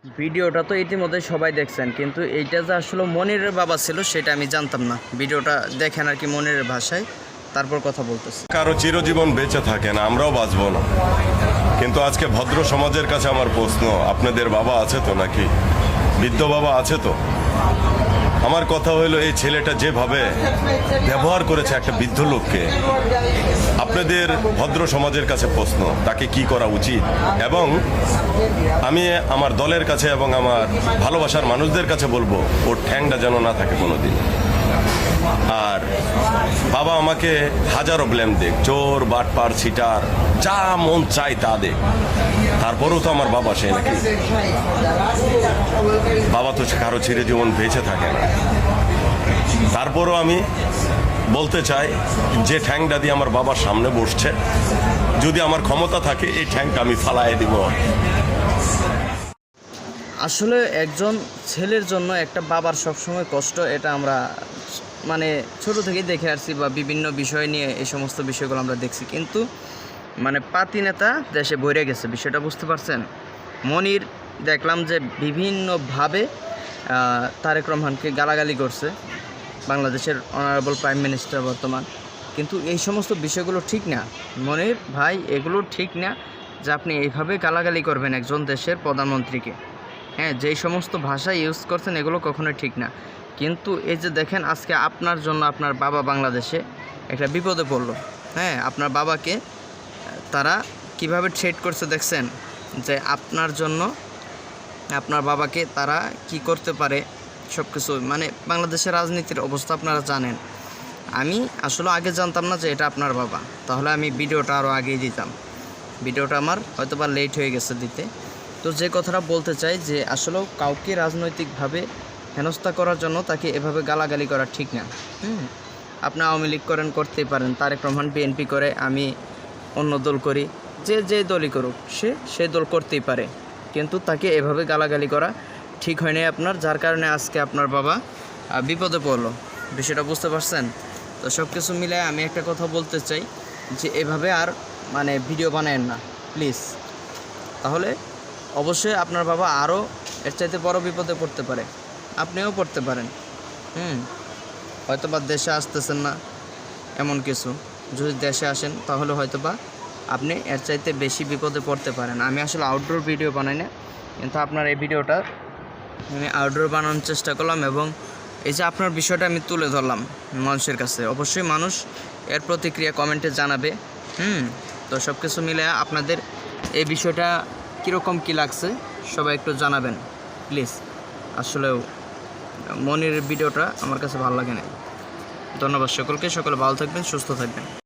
ভিডিওটা তো ইতিমধ্যে সবাই দেখছেন, কিন্তু এইটা যে আসলে মনিরের বাবা ছিল সেটা আমি জানতাম না। ভিডিওটা দেখেন আর কি মনিরের ভাষায়, তারপর কথা বলতেছি। কারো চিরজীবন বেঁচে থাকেন, আমরাও বাঁচব না, কিন্তু আজকে ভদ্র সমাজের কাছে আমার প্রশ্ন, আপনাদের বাবা আছে তো নাকি? বৃদ্ধ বাবা আছে তো? আমার কথা হলো, এই ছেলেটা যেভাবে ব্যবহার করেছে একটা বৃদ্ধ লোককে, আপনাদের ভদ্র সমাজের কাছে প্রশ্ন, তাকে কি করা উচিত? এবং আমি আমার দলের কাছে এবং আমার ভালোবাসার মানুষদের কাছে বলবো, ওর ঠ্যাংটা যেন না থাকে কোনোদিন। আর বাবা আমাকে হাজারো ব্লেম দেখ, চোর বাটপার ছিটার যা মন চাই তা দেখ, তারপরেও তো আমার বাবা সে নাকি? বাবা তো কারো চিরে জীবন বেঁচে থাকে না। তারপরও আমি বলতে চাই, যে ঠ্যাংটা দিয়ে আমার বাবার সামনে বসছে, যদি আমার ক্ষমতা থাকে এই ঠ্যাংটা আমি ফালাই দিব। আসলে একজন ছেলের জন্য একটা বাবার সবসময় কষ্ট, এটা আমরা মানে ছোট থেকেই দেখে আসছি, বা বিভিন্ন বিষয় নিয়ে এই সমস্ত বিষয়গুলো আমরা দেখছি। কিন্তু মানে পাতি নেতা দেশে ভরে গেছে, বিষয়টা বুঝতে পারছেন? মনির দেখলাম যে বিভিন্নভাবে তারেক রহমানকে গালাগালি করছে, বাংলাদেশের অনারেবল প্রাইম মিনিস্টার বর্তমান। কিন্তু এই সমস্ত বিষয়গুলো ঠিক না মনির ভাই, এগুলো ঠিক না যে আপনি এইভাবে গালাগালি করবেন একজন দেশের প্রধানমন্ত্রীকে। হ্যাঁ, যেই সমস্ত ভাষা ইউজ করছেন এগুলো কখনোই ঠিক না। কিন্তু এই যে দেখেন, আজকে আপনার জন্য আপনার বাবা বাংলাদেশে একটা বিপদে পড়লো। হ্যাঁ, আপনার বাবাকে তারা কিভাবে ট্রেড করছে দেখছেন, যে আপনার জন্য আপনার বাবাকে তারা কি করতে পারে সব কিছু। মানে বাংলাদেশের রাজনীতির অবস্থা আপনারা জানেন। আমি আসলে আগে জানতাম না যে এটা আপনার বাবা, তাহলে আমি ভিডিওটা আরও আগেই দিতাম। ভিডিওটা আমার হয়তো বা লেট হয়ে গেছে দিতে। তো যে কথাটা বলতে চাই, যে আসলেও কাউকে রাজনৈতিকভাবে হেনস্থা করার জন্য তাকে এভাবে গালাগালি করা ঠিক না। আপনি আওয়ামী লীগ করেন, করতেই পারেন, তারেক রহমান বিএনপি করে, আমি অন্য দল করি, যে দলই করুক সে দল করতেই পারে, কিন্তু তাকে এভাবে গালাগালি করা ঠিক হয়নি আপনার, যার কারণে আজকে আপনার বাবা বিপদে পড়লো। বিষয়টা বুঝতে পারছেন? তো সব কিছু মিলে আমি একটা কথা বলতে চাই, যে এভাবে আর মানে ভিডিও বানায়েন না প্লিজ, তাহলে অবশ্যই আপনার বাবা আরও এর চাইতে বড় বিপদে পড়তে পারে, আপনিও পড়তে পারেন। হয়তোবা দেশে আসতেছেন না এমন কিছু, যদি দেশে আসেন তাহলে হয়তোবা আপনি এর চাইতে বেশি বিপদে পড়তে পারেন। আমি আসলে আউটডোর ভিডিও বানাই না, কিন্তু আপনার এই ভিডিওটা আমি আউটডোর বানানোর চেষ্টা করলাম, এবং এই যে আপনার বিষয়টা আমি তুলে ধরলাম মানুষের কাছে। অবশ্যই মানুষ এর প্রতিক্রিয়া কমেন্টে জানাবে। তো সব কিছু মিলে আপনাদের এই বিষয়টা কীরকম কী লাগছে সবাই একটু জানাবেন প্লিজ। আসলেও মনির ভিডিওটা আমার কাছে ভালো লাগে না। ধন্যবাদ সকলকে, সকলে ভালো থাকবেন, সুস্থ থাকবেন।